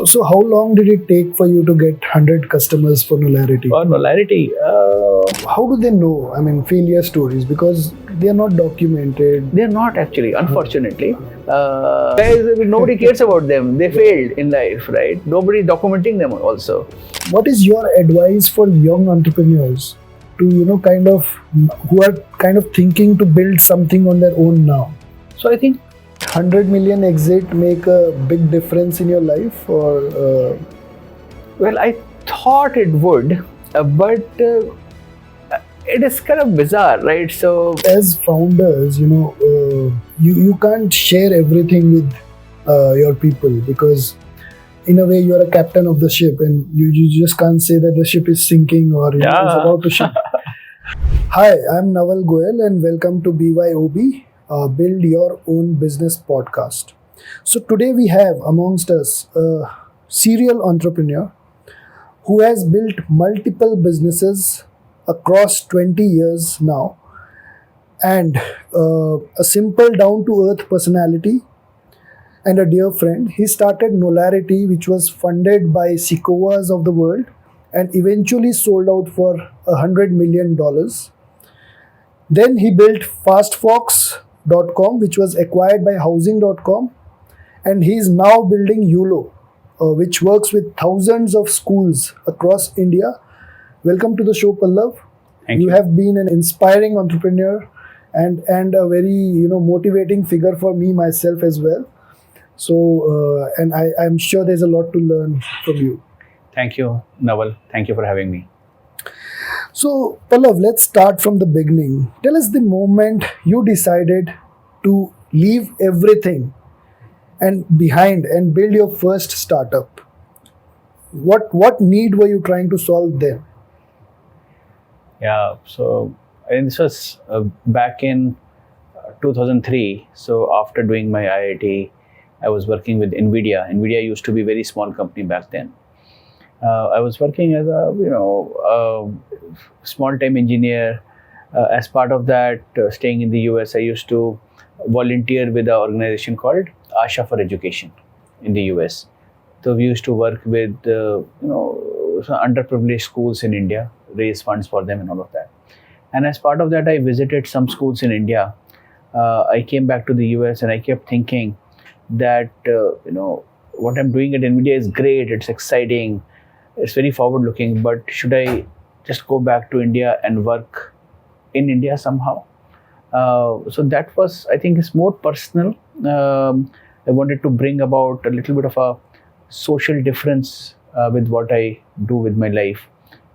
So how long did it take for you to get 100 customers for Nolarity? For Nolarity, How do they know? I mean, failure stories, because they are not documented. they're not actually, unfortunately. Guys, nobody cares about them. They failed in life, right? Nobody is documenting them also. What is your advice for young entrepreneurs to, who are kind of thinking to build something on their own now? So I think 100 million exit make a big difference in your life, or Well, I thought it would, but it is kind of bizarre, right? So, as founders, you can't share everything with your people, because in a way you are a captain of the ship, and you just can't say that the ship is sinking or it's Yeah. about to sink. Hi, I'm Naval Goel, and welcome to BYOB, Build Your Own Business podcast. So today we have amongst us a serial entrepreneur who has built multiple businesses across 20 years now, and a simple down to earth personality and a dear friend. He started Nolarity, which was funded by Sikoas of the world and eventually sold out for $100 million. Then he built fastfox.com, which was acquired by housing.com, and he is now building Uolo, which works with thousands of schools across India. Welcome to the show, Pallav. Thank You you. have been an inspiring entrepreneur and a very motivating figure for me myself as well. So and I'm sure there's a lot to learn from you. thank you, Naval. Thank you for having me. So Pallav, let's start from the beginning. Tell us the moment you decided to leave everything and behind and build your first startup. What need were you trying to solve then? Yeah, so I think this was back in 2003. So after doing my IIT, I was working with NVIDIA. NVIDIA used to be a very small company back then. I was working as a small-time engineer. As part of that, staying in the US, I used to volunteer with an organization called Asha for Education in the US. So we used to work with some underprivileged schools in India, raise funds for them and all of that. And as part of that, I visited some schools in India. I came back to the US and I kept thinking that what I'm doing at NVIDIA is great. It's exciting. It's very forward-looking. But should I just go back to India and work in India somehow? So that was, I think, it's more personal. I wanted to bring about a little bit of a social difference with what I do with my life.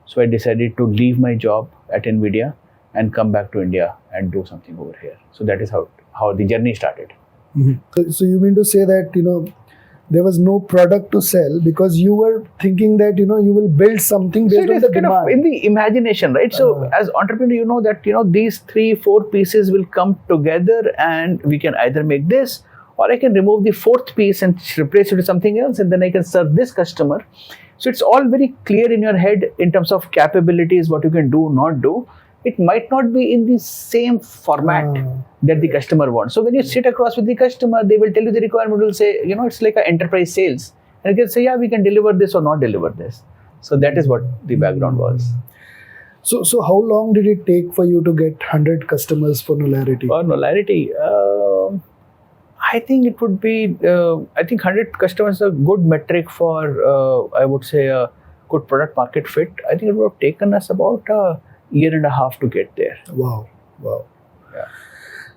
So I decided to leave my job at NVIDIA and come back to India and do something over here. So that is how the journey started. So you mean to say that there was no product to sell because you were thinking that you will build something So based it on is the kind of demand. in the imagination, right? So as entrepreneur, you know that these 3-4 pieces will come together, and we can either make this, or I can remove the fourth piece and replace it with something else, and then I can serve this customer. So it's all very clear in your head in terms of capabilities, what you can do, not do. It might not be in the same format that the customer wants. So when you sit across with the customer, they will tell you the requirement, will say, it's like an enterprise sales. And you can say, yeah, we can deliver this or not deliver this. So that is what the background was. So how long did it take for you to get 100 customers for Nolarity? For Nolarity, I think it would be, 100 customers is a good metric for, I would say, a good product market fit. I think it would have taken us about a year and a half to get there. Wow. Yeah.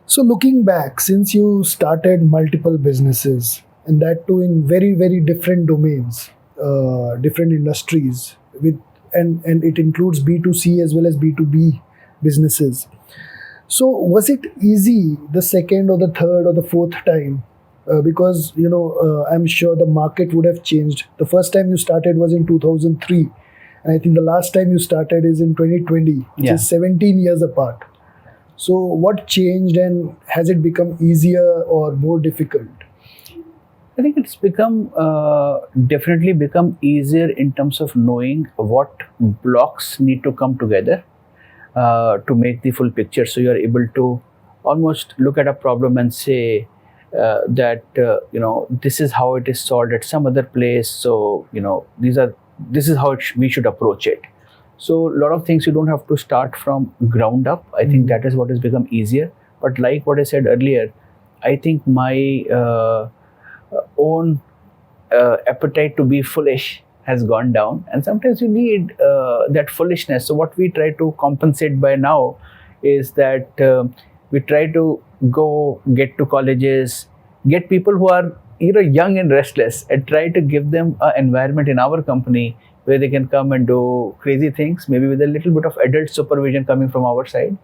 So looking back, since you started multiple businesses, and that too in very, very different domains, different industries, and it includes B2C as well as B2B businesses. So was it easy the second or the third or the fourth time? Because I'm sure the market would have changed. The first time you started was in 2003, and I think the last time you started is in 2020, which Yeah. is 17 years apart. So what changed, and has it become easier or more difficult? I think it's definitely become easier in terms of knowing what blocks need to come together to make the full picture. So you are able to almost look at a problem and say, that this is how it is solved at some other place. So this is how we should approach it. So a lot of things you don't have to start from ground up. I think that is what has become easier. But like what I said earlier, I think my own appetite to be foolish has gone down, and sometimes you need that foolishness. So what we try to compensate by now is that we try to go get to colleges, get people who are young and restless, and try to give them an environment in our company where they can come and do crazy things, maybe with a little bit of adult supervision coming from our side.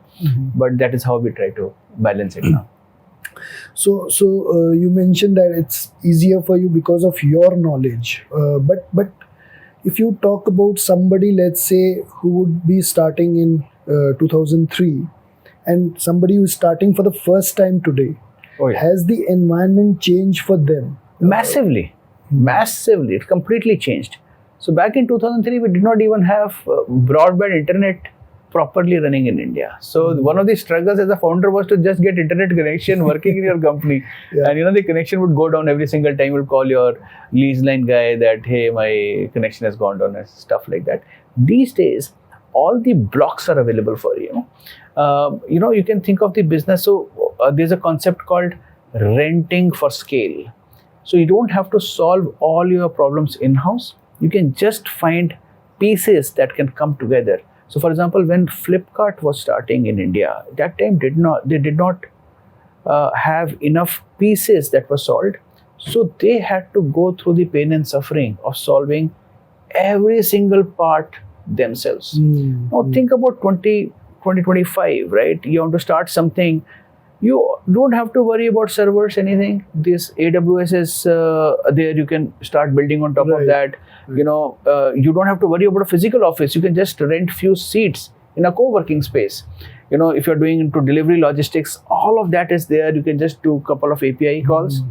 But that is how we try to balance it now. So you mentioned that it's easier for you because of your knowledge. But if you talk about somebody, let's say, who would be starting in 2003, and somebody who is starting for the first time today, Oh, yeah. has the environment changed for them? Massively, it completely changed. So back in 2003, we did not even have broadband internet properly running in India. So one of the struggles as a founder was to just get internet connection working in your company. Yeah. And the connection would go down every single time. You'll call your lease line guy that, hey, my connection has gone down, and stuff like that. These days, all the blocks are available for you. You can think of the business. So there's a concept called renting for scale. So you don't have to solve all your problems in-house. You can just find pieces that can come together. So for example, when Flipkart was starting in India, that time they did not have enough pieces that were solved. So they had to go through the pain and suffering of solving every single part themselves. Now think about 2025, right? You want to start something. You don't have to worry about servers, anything. This AWS is there. You can start building on top of that. You don't have to worry about a physical office. You can just rent few seats in a co-working space. If you're doing into delivery logistics, all of that is there. You can just do a couple of API calls.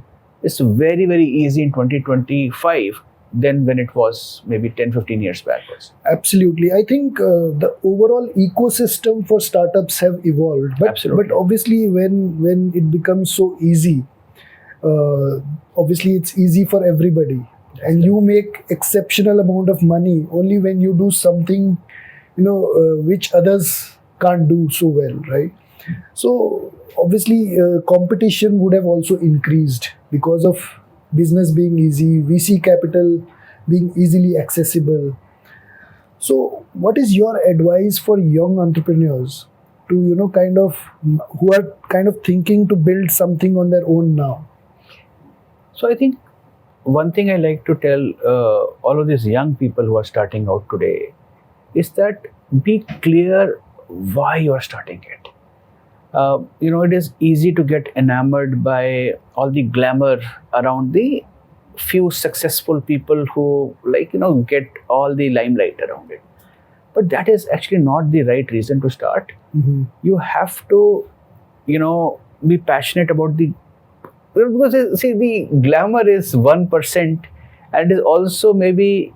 It's very, very easy in 2025 than when it was maybe 10, 15 years backwards. Absolutely. I think the overall ecosystem for startups have evolved. But obviously, when it becomes so easy, obviously it's easy for everybody. And you make exceptional amount of money only when you do something, which others can't do so well, right? So obviously, competition would have also increased because of business being easy, VC capital being easily accessible. So what is your advice for young entrepreneurs to, who are kind of thinking to build something on their own now? So I think one thing I like to tell all of these young people who are starting out today is that be clear why you are starting it. It is easy to get enamored by all the glamour around the few successful people who get all the limelight around it. But that is actually not the right reason to start. You have to, be passionate about because see, the glamour is 1% and is also maybe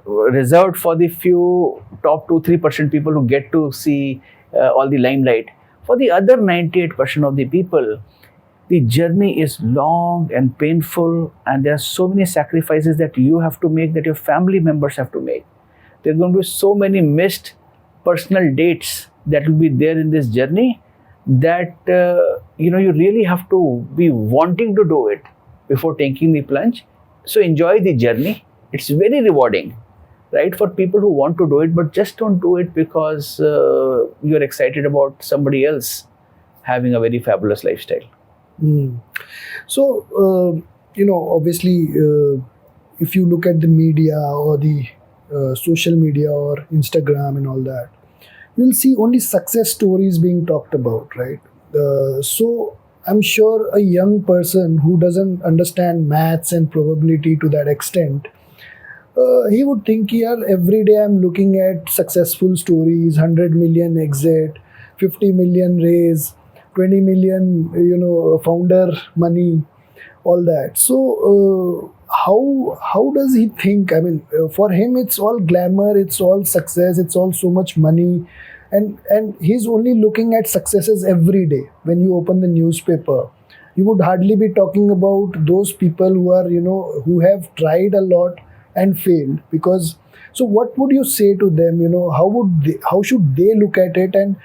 reserved for the few top 2-3% people who get to see all the limelight. For the other 98% of the people, the journey is long and painful, and there are so many sacrifices that you have to make, that your family members have to make. There are going to be so many missed personal dates that will be there in this journey, that you really have to be wanting to do it before taking the plunge. So enjoy the journey. It's very rewarding, right, for people who want to do it, but just don't do it because you're excited about somebody else having a very fabulous lifestyle. So obviously, if you look at the media or the social media or Instagram and all that, you'll see only success stories being talked about, right? So I'm sure a young person who doesn't understand maths and probability to that extent, he would think, yeah, every day I'm looking at successful stories, 100 million exit, 50 million raise, 20 million, founder money, all that. So how does he think? I mean, for him, it's all glamour, it's all success, it's all so much money. And he's only looking at successes every day when you open the newspaper. you would hardly be talking about those people who are, who have tried a lot and failed. Because, so what would you say to them? How should they look at it, and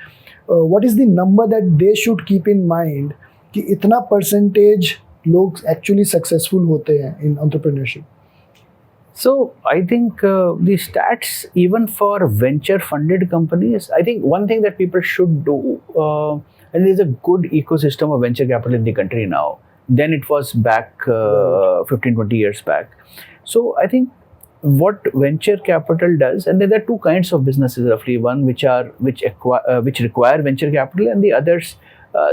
what is the number that they should keep in mind कि इतना percentage लोग actually successful होते हैं in entrepreneurship? So I think the stats, even for venture funded companies, I think one thing that people should do, and there's a good ecosystem of venture capital in the country now than it was back 15-20 years back. So I think what venture capital does, and there are two kinds of businesses roughly, one which require venture capital, and the others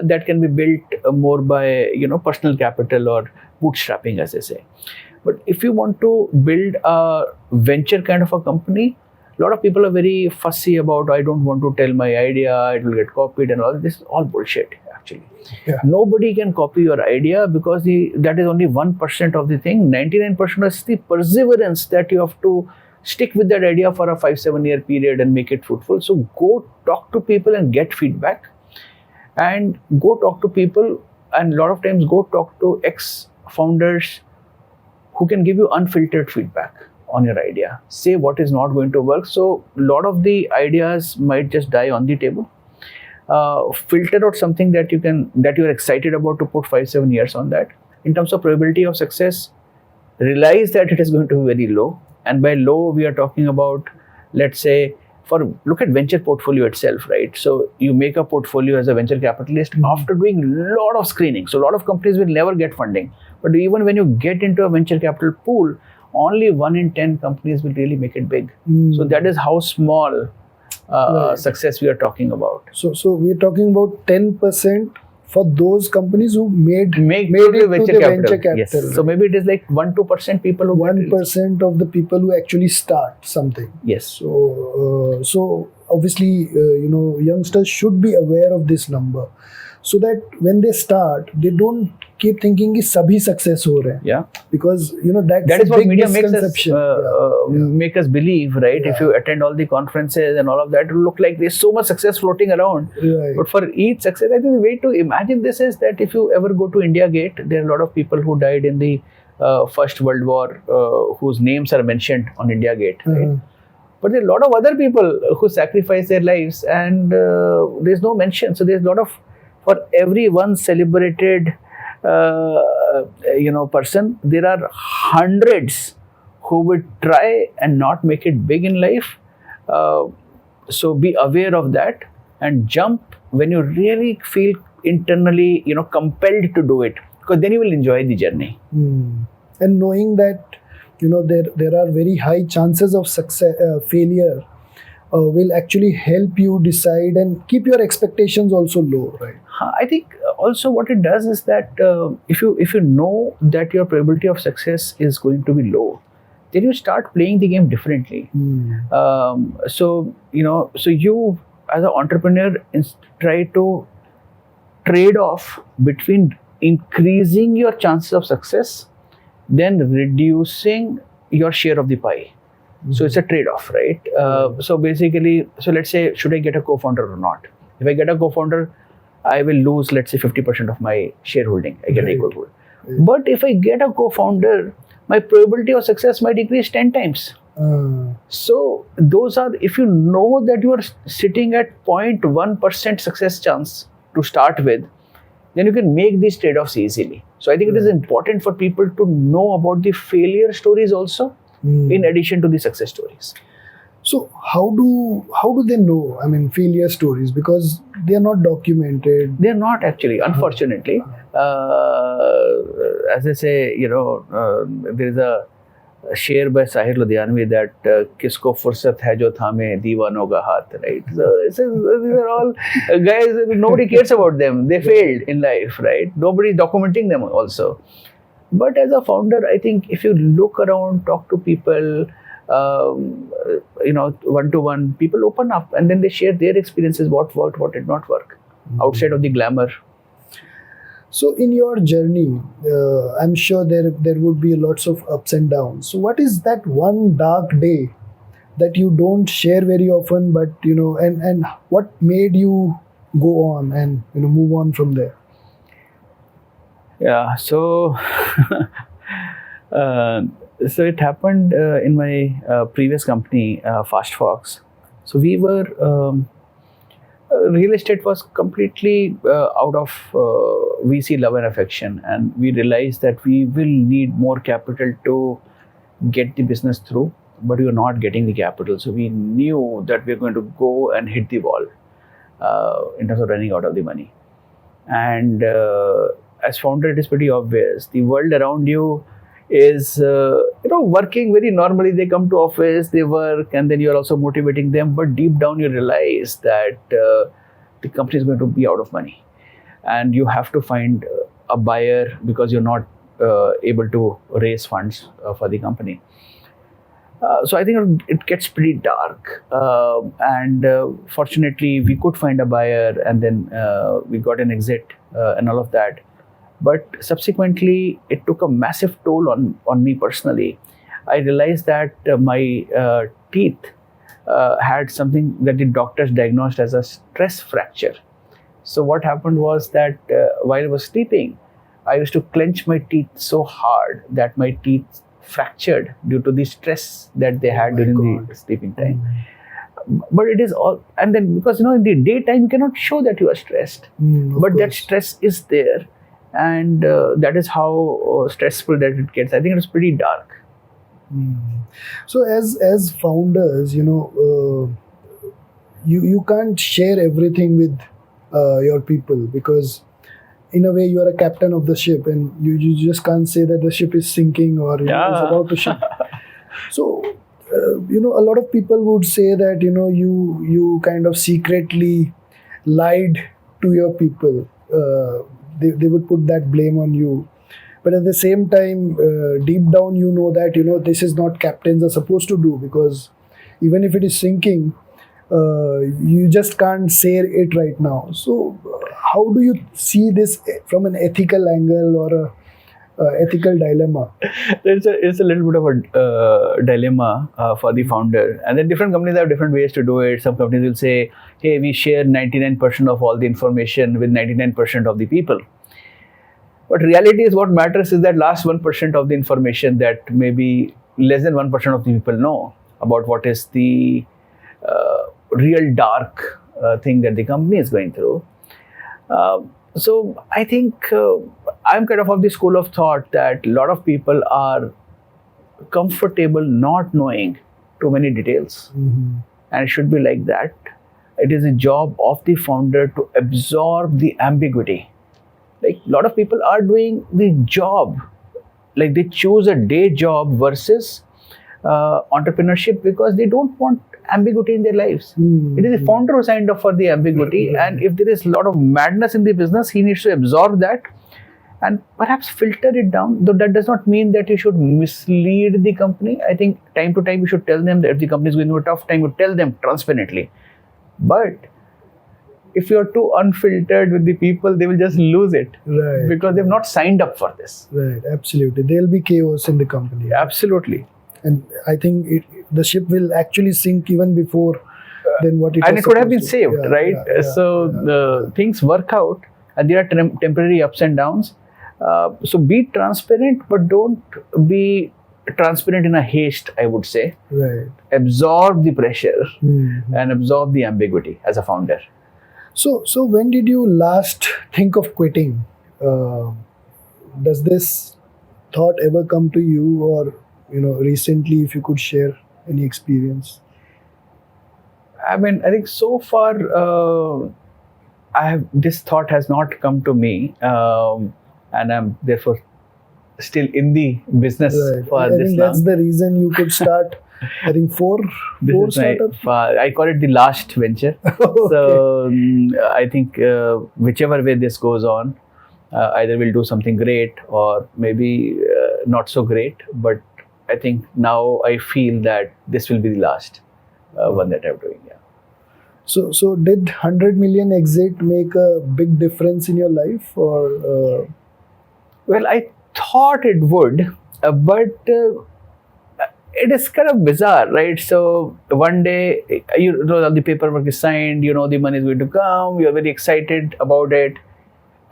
that can be built more by personal capital or bootstrapping, as they say. But if you want to build a venture kind of a company, a lot of people are very fussy about, I don't want to tell my idea, it will get copied and all. This is all bullshit, actually. Yeah. Nobody can copy your idea, because that is only 1% of the thing. 99% is the perseverance that you have to stick with that idea for a 5-7 year period and make it fruitful. So go talk to people and get feedback, and go talk to people, and a lot of times go talk to ex-founders who can give you unfiltered feedback on your idea. Say what is not going to work. So a lot of the ideas might just die on the table. Filter out something that you're excited about to put 5-7 years on that. In terms of probability of success, realize that it is going to be very low. And by low, we are talking about, let's say, look at venture portfolio itself, right? So you make a portfolio as a venture capitalist after doing a lot of screening. So a lot of companies will never get funding. But even when you get into a venture capital pool, only 1 in 10 companies will really make it big. So that is how small success we are talking about. So we're talking about 10% for those companies who made it to the venture capital. Yes. So maybe it is like 1-2% people who 1% of the people who actually start something. Yes. So obviously, youngsters should be aware of this number, so that when they start, they don't keep thinking कि सभी success हो रहे हैं. Yeah. Because that is what media makes us make us believe, right? Yeah. If you attend all the conferences and all of that, it will look like there's so much success floating around. Right. But for each success, I think the way to imagine this is that if you ever go to India Gate, there are a lot of people who died in the First World War whose names are mentioned on India Gate, right? But there are a lot of other people who sacrificed their lives, and there's no mention. So there's a lot of, for every one celebrated person, there are hundreds who would try and not make it big in life. So be aware of that and jump when you really feel internally, compelled to do it, because then you will enjoy the journey. And knowing that, there are very high chances of success, failure will actually help you decide and keep your expectations also low, right? I think also what it does is that if you know that your probability of success is going to be low, then you start playing the game differently. So you as an entrepreneur try to trade off between increasing your chances of success, then reducing your share of the pie. So it's a trade-off, right? So basically, let's say, should I get a co-founder or not? If I get a co-founder, I will lose, let's say, 50% of my shareholding. I get equal pool. But if I get a co-founder, my probability of success might increase 10 times. So those are, if you know that you are sitting at 0.1% success chance to start with, then you can make these trade-offs easily. So I think it is important for people to know about the failure stories also, in addition to the success stories. So how do they know? I mean, failure stories, because they are not documented. They are not actually, unfortunately. As I say, there is a शेर by Sahir Ludhianvi that किसको फुर्सत है जो थामे दीवानों का हाथ, right? So these are all guys, nobody cares about them. They failed in life, right? Nobody is documenting them also. But as a founder, I think if you look around, talk to people, one-to-one, people open up and then they share their experiences, what worked, what did not work, outside of the glamour. So in your journey, I'm sure there would be lots of ups and downs. So what is that one dark day that you don't share very often, but and what made you go on and move on from there? Yeah. So, uh, so it happened in my previous company, Fast Fox. So we were real estate was completely out of VC love and affection, and we realized that we will need more capital to get the business through, but we were not getting the capital. So we knew that we were going to go and hit the wall in terms of running out of the money. And as founder, it is pretty obvious. The world around you is working very normally. They come to office, they work, and then you're also motivating them. But deep down, you realize that the company is going to be out of money, and you have to find a buyer because you're not able to raise funds for the company. So I think it gets pretty dark, and fortunately we could find a buyer, and then we got an exit and all of that. But subsequently, it took a massive toll on me personally. I realized that my teeth had something that the doctors diagnosed as a stress fracture. So what happened was that while I was sleeping, I used to clench my teeth so hard that my teeth fractured due to the stress that they had during the sleeping time. But it is all, and then because in the daytime you cannot show that you are stressed, but that stress is there, and that is how stressful that it gets. I think it's pretty dark. So as founders, you can't share everything with your people, because in a way you are a captain of the ship, and you just can't say that the ship is sinking or is about to sink. So a lot of people would say that you kind of secretly lied to your people. They would put that blame on you, but at the same time, deep down you know that this is not captains are supposed to do, because even if it is sinking, you just can't say it right now. So how do you see this from an ethical angle or a ethical dilemma? It's a little bit of a dilemma for the founder, and then different companies have different ways to do it. Some companies will say, hey, we share 99% of all the information with 99% of the people. But reality is, what matters is that last 1% of the information that maybe less than 1% of the people know about what is the real dark thing that the company is going through. So I think I'm kind of the school of thought that a lot of people are comfortable not knowing too many details, and it should be like that. It is a job of the founder to absorb the ambiguity. Like, a lot of people are doing the job, like they choose a day job versus entrepreneurship because they don't want ambiguity in their lives. It is the founder who signed up for the ambiguity, and if there is a lot of madness in the business, he needs to absorb that and perhaps filter it down. Though that does not mean that you should mislead the company. I think time to time you should tell them that if the company is going through a tough time, you tell them transparently. But if you're too unfiltered with the people, they will just lose it, Right. because they've not signed up for this. Right, absolutely. There'll be chaos in the company. Absolutely. And I think the ship will actually sink even before than what it And was it could have been supposed to. saved, right? The things work out, and there are temporary ups and downs. So be transparent, but don't be transparent in a haste, I would say. Right. Absorb the pressure Mhm. and absorb the ambiguity as a founder. So when did you last think of quitting? Does this thought ever come to you, or recently, if you could share any experience? I mean, I think so far, this thought has not come to me, and I'm therefore still in the business Right. for I this think long. that's the reason you could start. I think four This is startups. I call it the last venture. Okay. So I think whichever way this goes on, either we'll do something great or maybe not so great. But I think now I feel that this will be the last one that I'm doing. Yeah. So did 100 million exit make a big difference in your life, or? Well, I thought it would, but it is kind of bizarre, right? So one day, the paperwork is signed, the money is going to come, you're very excited about it.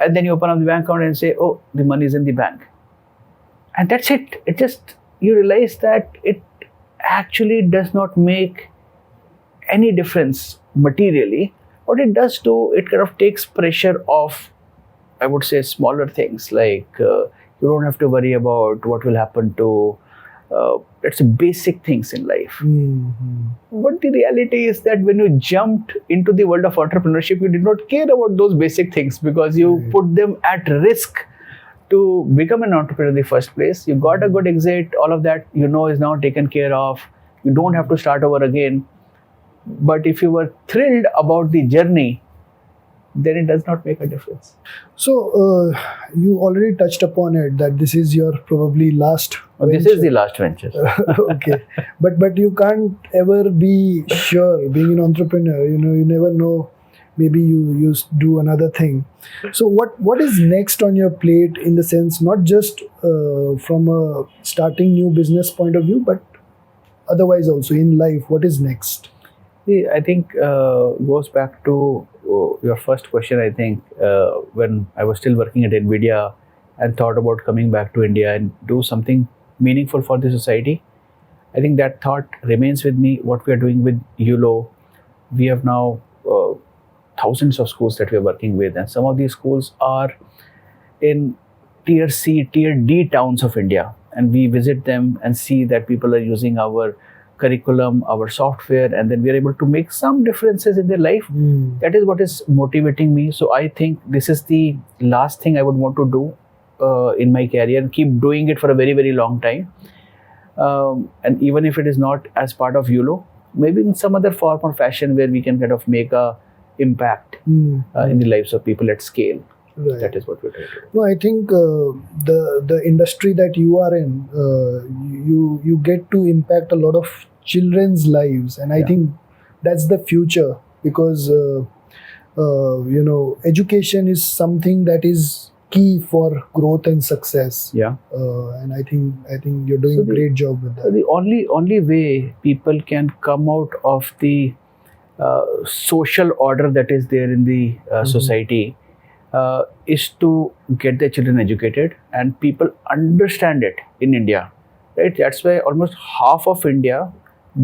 and then you open up the bank account and say, oh, the money is in the bank. And that's it. It just, you realize that it actually does not make any difference materially. What it does do, it kind of takes pressure off, I would say, smaller things like you don't have to worry about what will happen to, let's say, basic things in life. But the reality is that when you jumped into the world of entrepreneurship, you did not care about those basic things because you put them at risk to become an entrepreneur in the first place. You got a good exit, all of that is now taken care of. You don't have to start over again. But if you were thrilled about the journey, then it does not make a difference. So you already touched upon it that this is your probably last This is the last venture. Okay, but you can't ever be sure. Being an entrepreneur, you never know. Maybe you do another thing. So what is next on your plate, in the sense not just from a starting new business point of view, but otherwise also in life? What is next? See, I think goes back to your first question. I think when I was still working at NVIDIA and thought about coming back to India and do something meaningful for the society, I think that thought remains with me. What we are doing with Uolo, we have now thousands of schools that we are working with, and some of these schools are in tier C, tier D towns of India, and we visit them and see that people are using our curriculum, our software, and then we are able to make some differences in their life. That is what is motivating me. So I think this is the last thing I would want to do in my career, and keep doing it for a very, very long time. And even if it is not as part of Uolo, maybe in some other form or fashion where we can kind of make a impact in the lives of people at scale. Right. That is what we're trying to do. No, I think the industry that you are in, you get to impact a lot of children's lives, and I think that's the future, because education is something that is key for growth and success. And I think you're doing a great job with that. The only way people can come out of the social order that is there in the society is to get their children educated, and people understand it in India, right? That's why almost half of India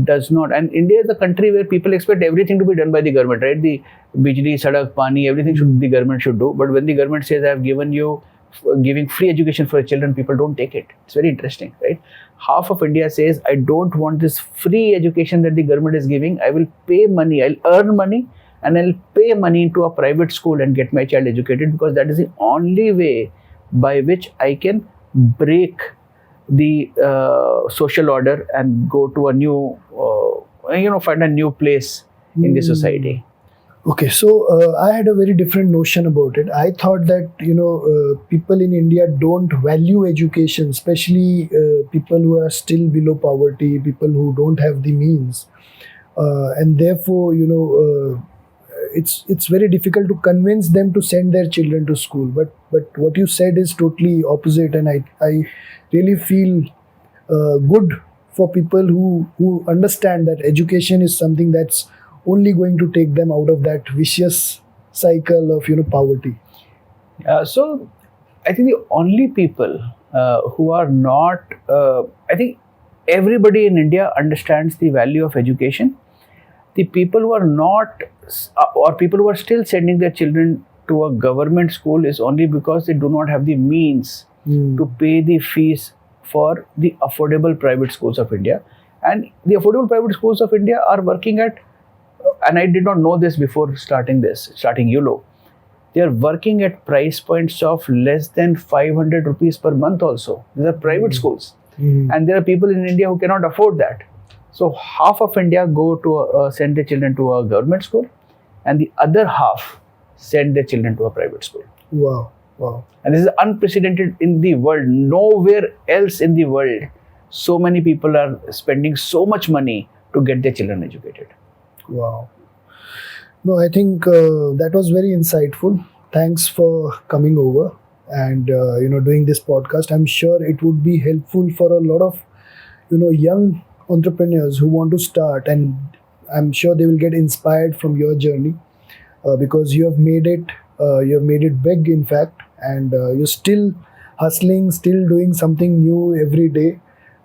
does not, and India is a country where people expect everything to be done by the government, right? The bijli, sadak, pani, everything the government should do. But when the government says, I have giving free education for children, people don't take it. It's very interesting, right? Half of India says, I don't want this free education that the government is giving. I will pay money, I'll earn money, and I'll pay money into a private school and get my child educated, because that is the only way by which I can break the social order and go to a new, find a new place in the society. Okay, so I had a very different notion about it. I thought that people in India don't value education, especially people who are still below poverty, people who don't have the means, and therefore it's very difficult to convince them to send their children to school. But what you said is totally opposite, and I really feel good for people who understand that education is something that's only going to take them out of that vicious cycle of poverty. So I think the only people who are not, I think everybody in India understands the value of education. The people who are not, or people who are still sending their children to a government school, is only because they do not have the means to pay the fees for the affordable private schools of India. And the affordable private schools of India are working at, and I did not know this before starting Uolo, they are working at price points of less than 500 rupees per month also. These are private schools. And there are people in India who cannot afford that. So half of India go to send their children to a government school, and the other half send their children to a private school. Wow. And this is unprecedented in the world. Nowhere else in the world so many people are spending so much money to get their children educated. Wow. No, I think that was very insightful. Thanks for coming over and doing this podcast. I'm sure it would be helpful for a lot of young entrepreneurs who want to start, and I'm sure they will get inspired from your journey, because you have made it You have made it big, in fact, and you're still hustling, still doing something new every day.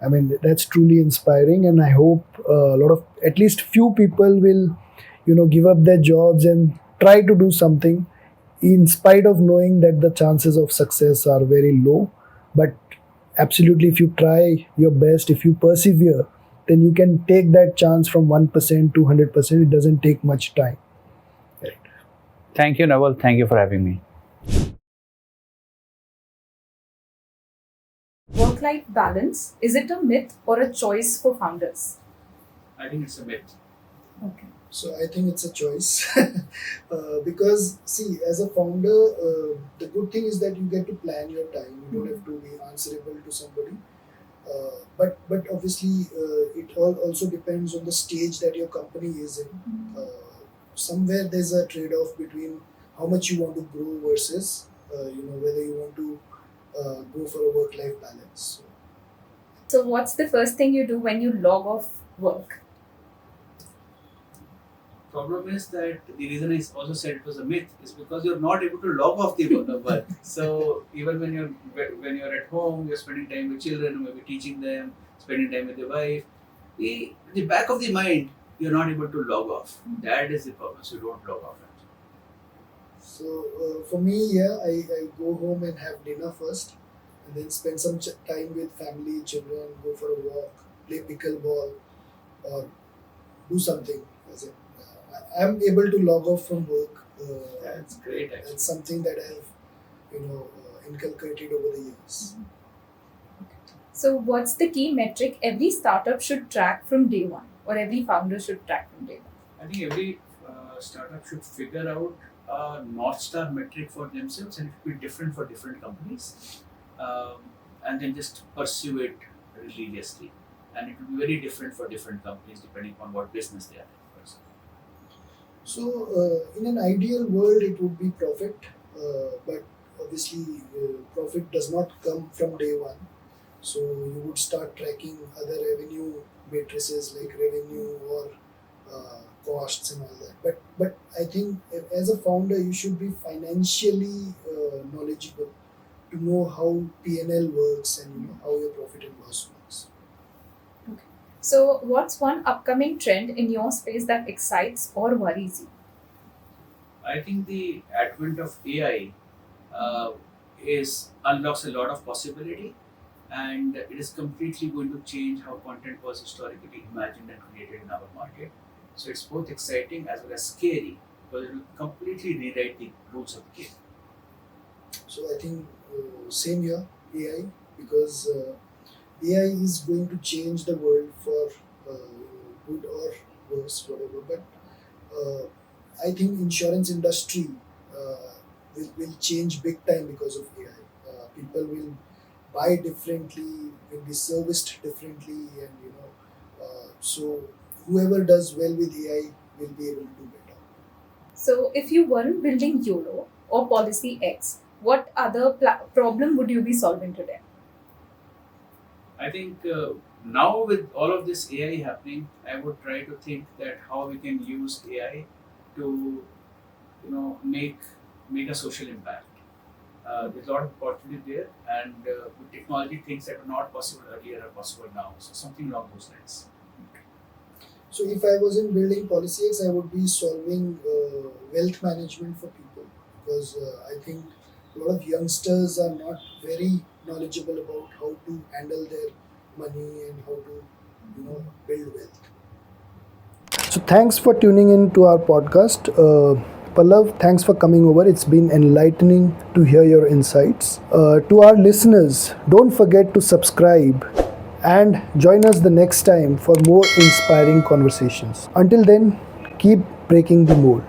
I mean, that's truly inspiring, and I hope a lot of, at least few people will, give up their jobs and try to do something, in spite of knowing that the chances of success are very low. But absolutely, if you try your best, if you persevere, then you can take that chance from 1% to 100%. It doesn't take much time. Right. Thank you, Naval. Thank you for having me. Work-life balance, is it a myth or a choice for founders? I think it's a myth. Okay. So I think it's a choice. Because see, as a founder, the good thing is that you get to plan your time. You don't have to be answerable to somebody. But obviously, it all also depends on the stage that your company is in. Somewhere there's a trade-off between how much you want to grow versus whether you want to go for a work-life balance. So what's the first thing you do when you log off work? Problem is that the reason I also said it was a myth is because you're not able to log off the work. So even when you're at home, you're spending time with children, maybe teaching them, spending time with your wife. The back of the mind, you're not able to log off. That is the problem. So you don't log off. So for me, yeah, I go home and have dinner first, and then spend some time with family, children, go for a walk, play pickleball, or do something. As in, I'm able to log off from work. That's great. Actually. That's something that I've inculcated over the years. So what's the key metric every startup should track from day one, or every founder should track from day one? I think every startup should figure out a North Star metric for themselves, and it will be different for different companies, and then just pursue it religiously. And it will be very different for different companies depending on what business they are in. So, in an ideal world, it would be profit, but obviously, profit does not come from day one. So, you would start tracking other revenue matrices like revenue or costs and all that. But I think as a founder, you should be financially knowledgeable to know how P&L works and how your profit and loss works. So what's one upcoming trend in your space that excites or worries you? I think the advent of AI unlocks a lot of possibility, and it is completely going to change how content was historically imagined and created in our market. So it's both exciting as well as scary because it will completely rewrite the rules of the game. So I think same here, AI, because AI is going to change the world for good or worse, whatever. But I think insurance industry will change big time because of AI. People will buy differently, will be serviced differently, and so whoever does well with AI will be able to do better. So if you weren't building Uolo or Policy X, what other problem would you be solving today? I think now with all of this AI happening, I would try to think that how we can use AI to make a social impact. There's a lot of opportunity there, and with technology, things that were not possible earlier are possible now. So something along those lines. So if I wasn't building Policy X, I would be solving wealth management for people, because I think a lot of youngsters are not very knowledgeable about how to handle their money and how to build wealth. So thanks for tuning in to our podcast. Pallav, thanks for coming over. It's been enlightening to hear your insights. To our listeners, don't forget to subscribe and join us the next time for more inspiring conversations. Until then, keep breaking the mold.